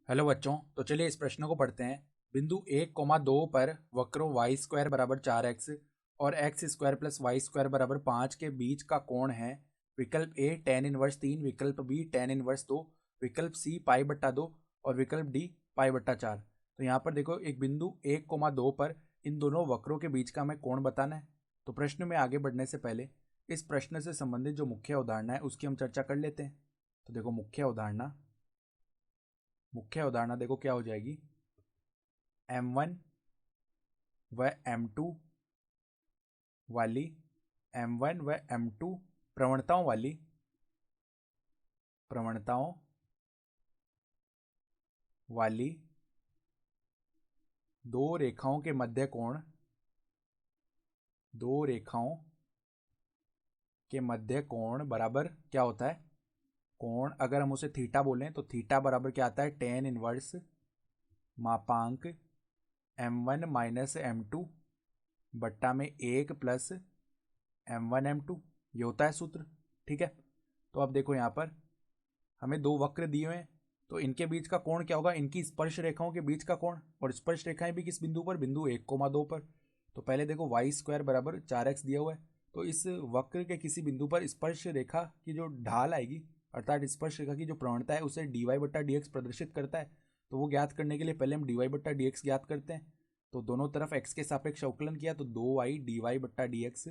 Hello बच्चों, तो चलिए इस प्रश्न को पढ़ते हैं। बिंदु 1,2 पर वक्रों वाई स्क्वायर बराबर 4x और x square plus y square बराबर 5 के बीच का कोण है। विकल्प ए tan इनवर्स 3, विकल्प बी tan इनवर्स 2, विकल्प सी पाई बट्टा 2 और विकल्प डी पाई बट्टा 4। तो यहाँ पर देखो, एक बिंदु 1,2 पर इन दोनों वक्रों के बीच का हमें कोण बताना है। तो प्रश्न में आगे बढ़ने से पहले इस प्रश्न से संबंधित जो मुख्य अवधारणा है उसकी हम चर्चा कर लेते हैं। तो देखो, मुख्य अवधारणा देखो क्या हो जाएगी। M1 व M2 वाली M1 व M2 प्रवणताओं वाली दो रेखाओं के मध्य कोण बराबर क्या होता है। कोण अगर हम उसे थीटा बोलें तो थीटा बराबर क्या आता है, tan इनवर्स मापांक M1 माइनस M2 बट्टा में 1 प्लस M1 M2, ये होता है सूत्र। ठीक है, तो अब देखो यहाँ पर हमें दो वक्र दिए हुए हैं, तो इनके बीच का कोण क्या होगा, इनकी स्पर्श रेखाओं के बीच का कोण। और स्पर्श रेखाएं भी किस बिंदु पर, बिंदु 1,2 पर। तो पहले देखो वाई स्क्वायर बराबर 4x दिया हुआ है, तो इस वक्र के किसी बिंदु पर स्पर्श रेखा की जो ढाल आएगी, अर्थात स्पर्श रेखा की जो प्रवणता है, उसे dy बट्टा dx प्रदर्शित करता है। तो वो ज्ञात करने के लिए पहले हम dy बट्टा dx ज्ञात करते हैं। तो दोनों तरफ x के सापेक्ष अवकलन किया तो 2y dy बट्टा dx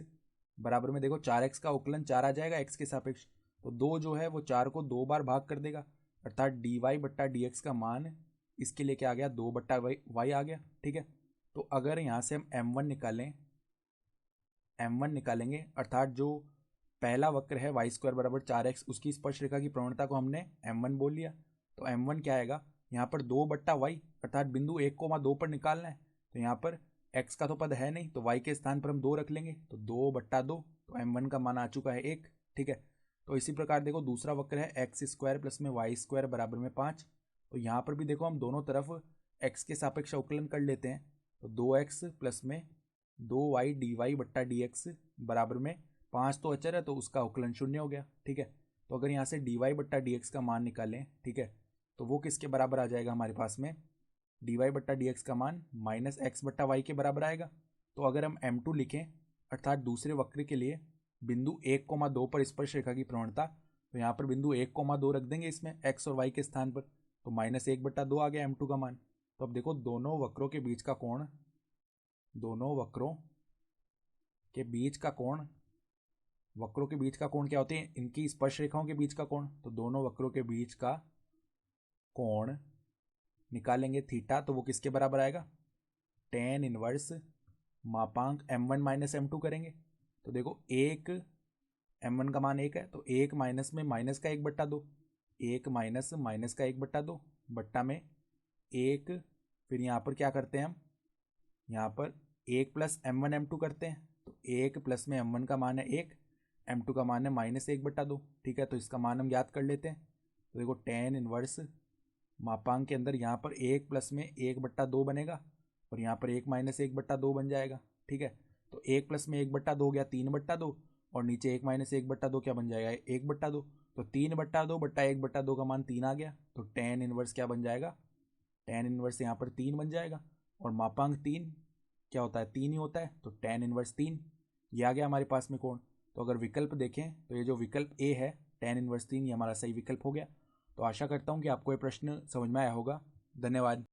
बराबर में देखो 4x का अवकलन 4 आ जाएगा x के सापेक्ष। तो 2 जो है वो 4 को 2 बार भाग कर देगा, अर्थात dy बट्टा dx का मान इसके लिए क्या आ गया, 2 बट्टा y आ गया। ठीक है, तो अगर यहाँ से हम m1 निकालेंगे, अर्थात जो पहला वक्र है वाई स्क्वायर बराबर 4x, उसकी स्पर्श रेखा की प्रवणता को हमने m1 बोल लिया। तो m1 क्या आएगा, यहाँ पर 2 बट्टा वाई, अर्थात बिंदु 1,2 पर निकालना है। तो यहाँ पर x का तो पद है नहीं, तो y के स्थान पर हम 2 रख लेंगे, तो 2 बट्टा 2, तो m1 का मान आ चुका है 1। ठीक है, तो इसी प्रकार देखो दूसरा वक्र है एक्स स्क्वायर प्लस में वाई स्क्वायर बराबर में 5। तो यहाँ पर भी देखो हम दोनों तरफ x के सापेक्ष अवकलन कर लेते हैं। तो 2x प्लस में 2y dy बट्टा dx बराबर में 5 तो अचर है, तो उसका अवकलन 0 हो गया। ठीक है, तो अगर यहाँ से dy बट्टा dx का मान निकालें, ठीक है, तो वो किसके बराबर आ जाएगा हमारे पास में, dy बट्टा dx का मान माइनस एक्स बट्टा वाई के बराबर आएगा। तो अगर हम m2 लिखें, अर्थात दूसरे वक्र के लिए बिंदु 1,2 पर स्पर्श रेखा की प्रवणता, तो यहाँ पर बिंदु 1,2 रख देंगे इसमें x और y के स्थान पर, तो माइनस 1 बट्टा 2 आ गया m2 का मान। तो अब देखो दोनों वक्रों के बीच का कोण क्या होते हैं, इनकी स्पर्श रेखाओं के बीच का कोण। तो दोनों वक्रों के बीच का कोण निकालेंगे थीटा, तो वो किसके बराबर आएगा, tan इनवर्स मापांक m1 माइनस m2 करेंगे। तो देखो एक m1 का मान 1 है, तो 1 माइनस में माइनस का 1 बट्टा 2, 1 माइनस माइनस का 1 बट्टा 2 बट्टा में 1। फिर यहाँ पर क्या करते हैं हम, यहाँ पर 1 प्लस m1 m2 करते हैं। तो 1 प्लस में m1 का मान है 1, m2 का मान है माइनस 1 बट्टा 2। ठीक है, तो इसका मान हम ज्ञात कर लेते हैं। तो देखो tan इनवर्स मापांक के अंदर यहाँ पर 1 प्लस में 1 बट्टा 2 बनेगा, और यहाँ पर 1 माइनस 1 बट्टा 2 बन जाएगा। ठीक है, तो 1 प्लस में 1 बट्टा 2 हो गया 3 बट्टा 2, और नीचे 1 माइनस 1 बट्टा 2 क्या बन जाएगा, 1 बट्टा 2। तो 3 बट्टा 2 बट्टा 1 बट्टा 2 का मान 3 आ गया। तो tan इनवर्स क्या बन जाएगा, tan इनवर्स यहाँ पर 3 बन जाएगा, और मापांक 3 क्या होता है, 3 ही होता है, तो tan इनवर्स 3 ये आ गया हमारे पास में कोण। तो अगर विकल्प देखें तो ये जो विकल्प ए है tan इनवर्स 3, ये हमारा सही विकल्प हो गया। तो आशा करता हूँ कि आपको ये प्रश्न समझ में आया होगा। धन्यवाद।